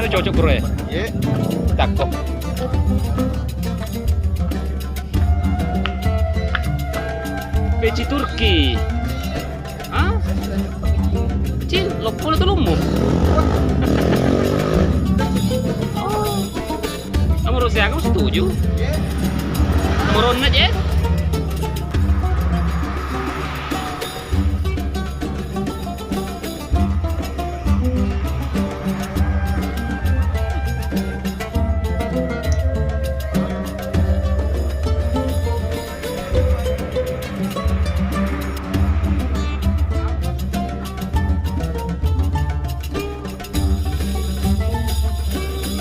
Anu cocok bro ya? Iya. Cakep. Peci Turki. Hah? Cil, lokpon itu lumut. Oh. Kamu Rusia, kamu setuju? Turun aja.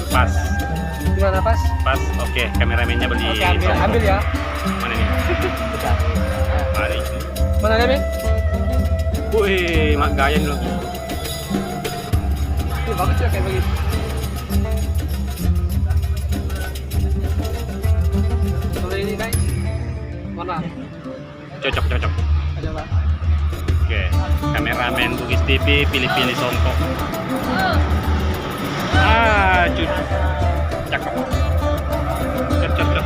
Pas. Gimana pas? Pas, oke. Kameramennya beli. Oke, ambil ya. Mana nih? Ada itu. Mana nih, Ben? Wih, mak gaya nih lo. Ini bagus ya kayak begitu. Kalau ini guys, mana? Cocok. Ada apa? Oke, kameramen Bugis TV pilih-pilih songkok. Cucu. Cakep. Cocok.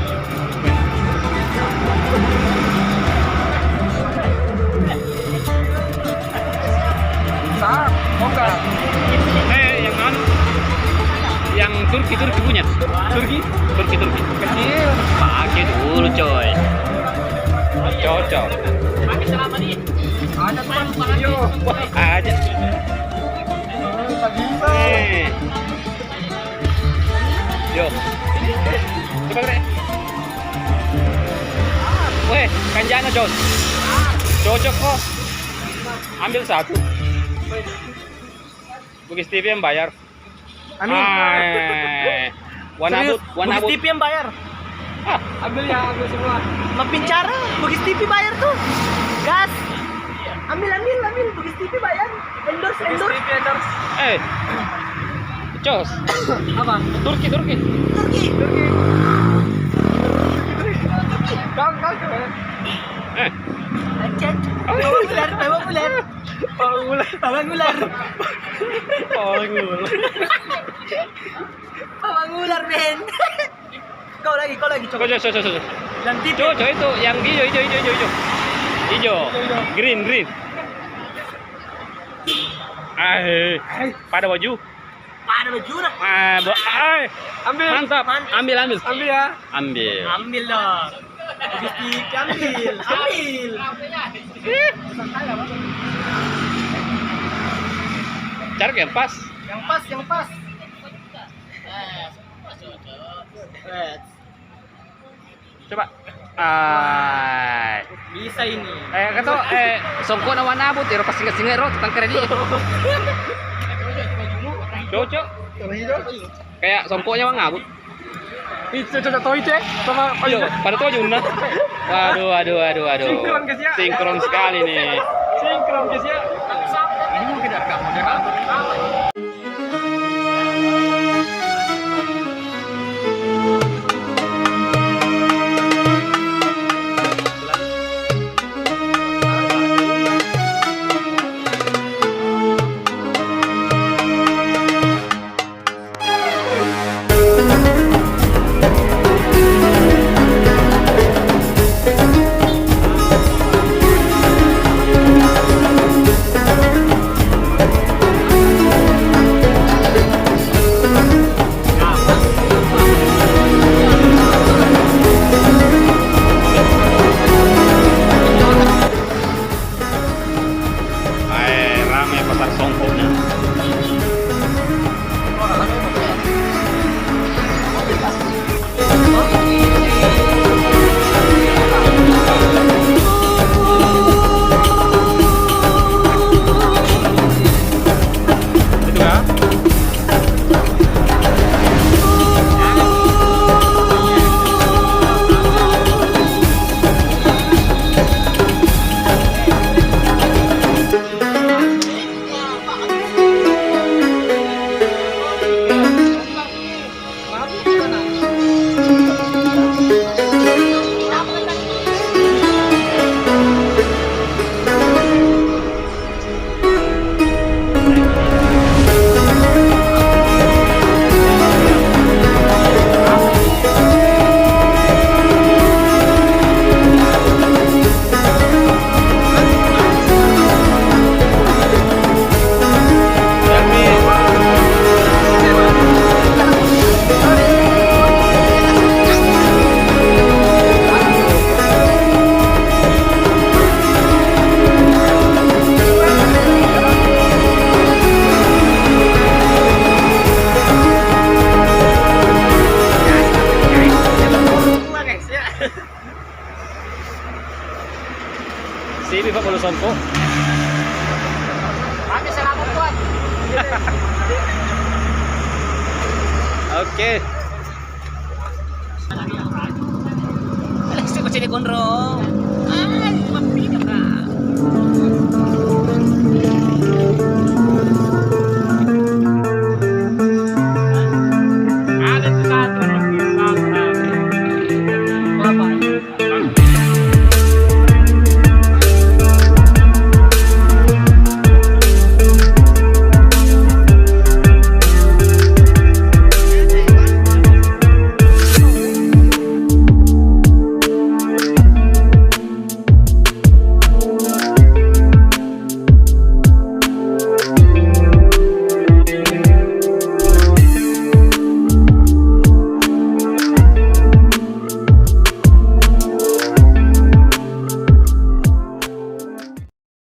Sah, oh enggak? Yang mana? Yang Turki punya. Turki. Kecil. Pakai dulu, coy. Cocok. Ada teman video. Aja. Tak bisa. Yo. Coba Bre. Weh, kanjana Jos. Cocok kok. Ambil satu. Bugis TV yang bayar. Amin. Wanabut. Bugis TV yang bayar. Ambil ya, ambil semua. Mapincara, Bugis TV bayar tuh. Gas. Ambil. Bugis TV bayar. Endorse. Jos. Apa? Turki. Kau. Cek. Bawang ular, Ben. Kau lagi, coba. Cocok. Yang TV. Cocok itu yang hijau. Hijau. Green. Pada baju. Pada baju nah. Ambil. Mantap. Ambil. Ambil ya. Ambil dong. Bugis TV ambil. Cari yang pas. Yang pas. Coba. Bisa ini. Kata songko na wanabut ero pas singa-singa ro tentang kredit. Cocok. Kayak songkonya mah ngabut. Itu cocok toy cek sama Ayo, pada tuh Juna. Waduh. Sinkron, guys, ya. Sinkron sekali nih. sinkron guys ya. Ini mungkin agak modern. Tuan po. Maraming salamat Tuan. Oke. Alas ko sini konro.